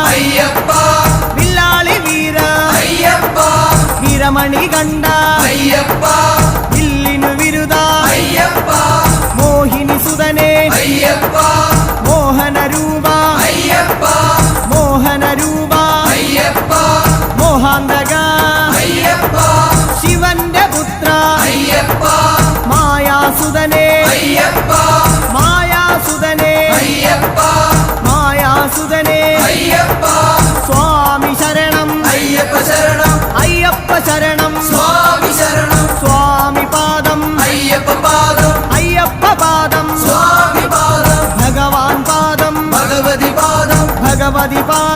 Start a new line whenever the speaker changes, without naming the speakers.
അയ്യപ്പ
വില്ലാളി വീര
അയ്യപ്പ
വീരമണി കണ്ട
അയ്യപ്പ
വില്ലിനു വിരുദ
അയ്യപ്പ
മോഹിനി സുതനെ
അയ്യപ്പ
മോഹന രൂപ
അയ്യപ്പ
മോഹന രൂപ
അയ്യപ്പ
മോഹാന്തക
അയ്യപ്പ
ശിവന്റെ പുത്ര
അയ്യപ്പ
മായാസുതനെ
അയ്യപ്പ
മായാസുതനെ
അയ്യപ്പ
മായാസുതനെ
അയ്യപ്പ